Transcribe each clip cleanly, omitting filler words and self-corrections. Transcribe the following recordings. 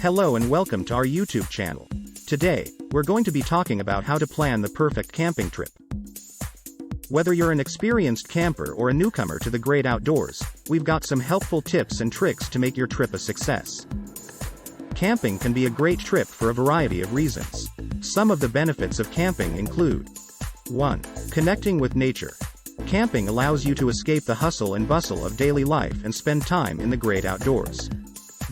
Hello and welcome to our YouTube channel. Today, we're going to be talking about how to plan the perfect camping trip. Whether you're an experienced camper or a newcomer to the great outdoors, we've got some helpful tips and tricks to make your trip a success. Camping can be a great trip for a variety of reasons. Some of the benefits of camping include 1. Connecting with nature. Camping allows you to escape the hustle and bustle of daily life and spend time in the great outdoors.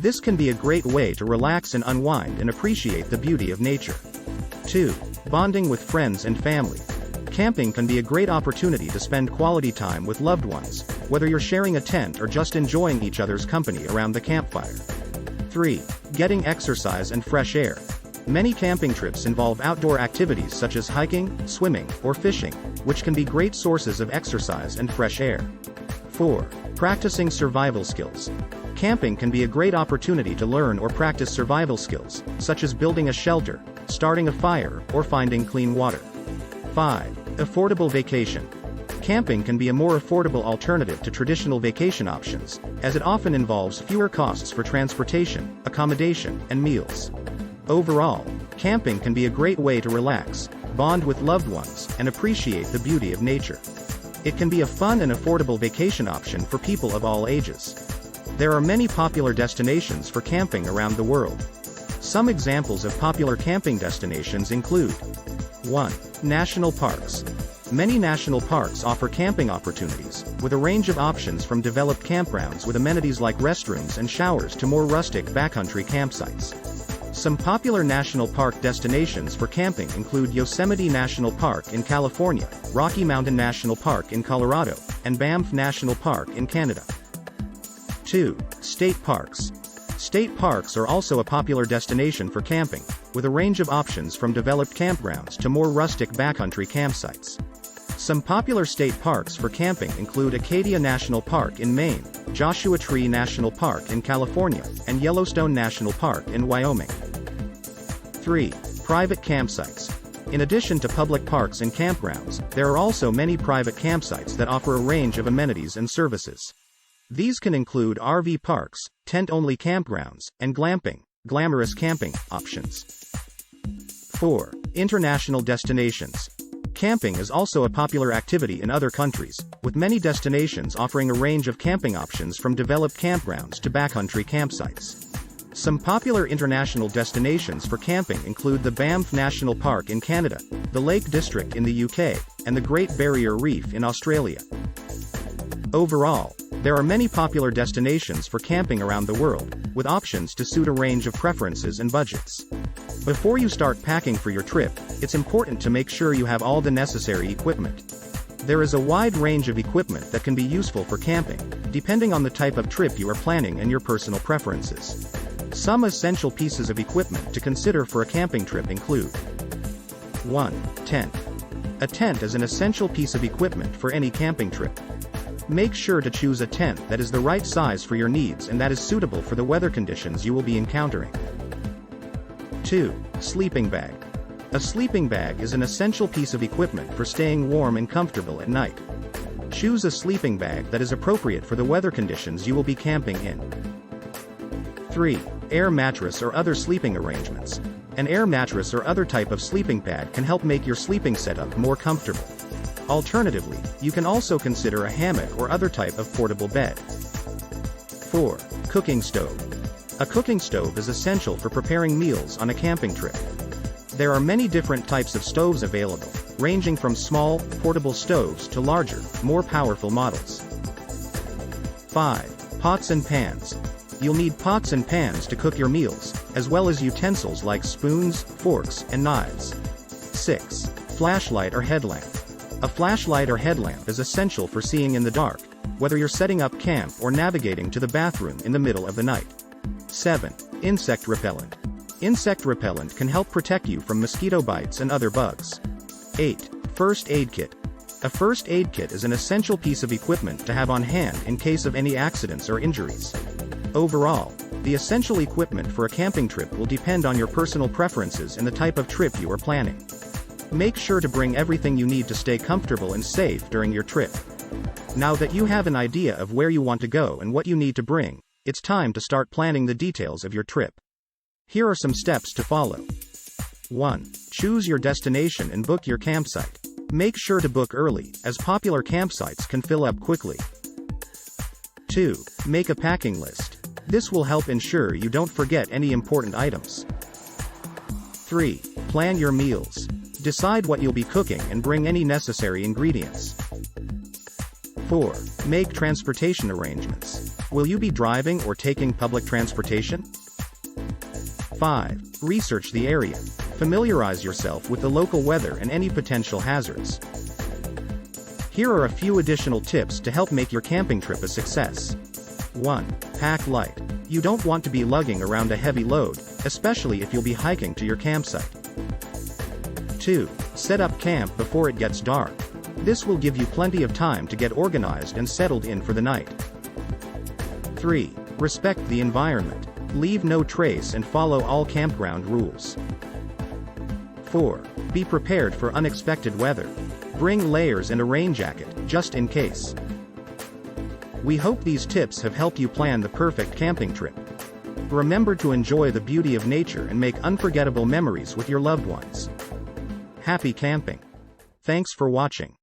This can be a great way to relax and unwind and appreciate the beauty of nature. 2. Bonding with friends and family. Camping can be a great opportunity to spend quality time with loved ones, whether you're sharing a tent or just enjoying each other's company around the campfire. 3. Getting exercise and fresh air. Many camping trips involve outdoor activities such as hiking, swimming, or fishing, which can be great sources of exercise and fresh air. 4. Practicing survival skills. Camping can be a great opportunity to learn or practice survival skills, such as building a shelter, starting a fire, or finding clean water. 5. Affordable vacation. Camping can be a more affordable alternative to traditional vacation options, as it often involves fewer costs for transportation, accommodation, and meals. Overall, camping can be a great way to relax, bond with loved ones, and appreciate the beauty of nature. It can be a fun and affordable vacation option for people of all ages. There are many popular destinations for camping around the world. Some examples of popular camping destinations include 1. National parks. Many national parks offer camping opportunities, with a range of options from developed campgrounds with amenities like restrooms and showers to more rustic backcountry campsites. Some popular national park destinations for camping include Yosemite National Park in California, Rocky Mountain National Park in Colorado, and Banff National Park in Canada. 2. State parks. State parks are also a popular destination for camping, with a range of options from developed campgrounds to more rustic backcountry campsites. Some popular state parks for camping include Acadia National Park in Maine, Joshua Tree National Park in California, and Yellowstone National Park in Wyoming. 3. Private campsites. In addition to public parks and campgrounds, there are also many private campsites that offer a range of amenities and services. These can include RV parks, tent-only campgrounds, and glamping, glamorous camping, options. 4. International destinations. Camping is also a popular activity in other countries, with many destinations offering a range of camping options from developed campgrounds to backcountry campsites. Some popular international destinations for camping include the Banff National Park in Canada, the Lake District in the UK, and the Great Barrier Reef in Australia. Overall, there are many popular destinations for camping around the world, with options to suit a range of preferences and budgets. Before you start packing for your trip, it's important to make sure you have all the necessary equipment. There is a wide range of equipment that can be useful for camping, depending on the type of trip you are planning and your personal preferences. Some essential pieces of equipment to consider for a camping trip include 1. Tent. A tent is an essential piece of equipment for any camping trip. Make sure to choose a tent that is the right size for your needs and that is suitable for the weather conditions you will be encountering. 2. Sleeping bag. A sleeping bag is an essential piece of equipment for staying warm and comfortable at night. Choose a sleeping bag that is appropriate for the weather conditions you will be camping in. 3. Air mattress or other sleeping arrangements. An air mattress or other type of sleeping pad can help make your sleeping setup more comfortable. Alternatively, you can also consider a hammock or other type of portable bed. 4. Cooking stove. A cooking stove is essential for preparing meals on a camping trip. There are many different types of stoves available, ranging from small, portable stoves to larger, more powerful models. 5. Pots and pans. You'll need pots and pans to cook your meals, as well as utensils like spoons, forks, and knives. 6. Flashlight or headlamp. A flashlight or headlamp is essential for seeing in the dark, whether you're setting up camp or navigating to the bathroom in the middle of the night. 7. Insect repellent. Insect repellent can help protect you from mosquito bites and other bugs. 8. First aid kit. A first aid kit is an essential piece of equipment to have on hand in case of any accidents or injuries. Overall, the essential equipment for a camping trip will depend on your personal preferences and the type of trip you are planning. Make sure to bring everything you need to stay comfortable and safe during your trip. Now that you have an idea of where you want to go and what you need to bring, it's time to start planning the details of your trip. Here are some steps to follow. 1. Choose your destination and book your campsite. Make sure to book early, as popular campsites can fill up quickly. 2. Make a packing list. This will help ensure you don't forget any important items. 3. Plan your meals. Decide what you'll be cooking and bring any necessary ingredients. 4. Make transportation arrangements. Will you be driving or taking public transportation? 5. Research the area. Familiarize yourself with the local weather and any potential hazards. Here are a few additional tips to help make your camping trip a success. 1. Pack light. You don't want to be lugging around a heavy load, especially if you'll be hiking to your campsite. 2. Set up camp before it gets dark. This will give you plenty of time to get organized and settled in for the night. 3. Respect the environment. Leave no trace and follow all campground rules. 4. Be prepared for unexpected weather. Bring layers and a rain jacket, just in case. We hope these tips have helped you plan the perfect camping trip. Remember to enjoy the beauty of nature and make unforgettable memories with your loved ones. Happy camping! Thanks for watching.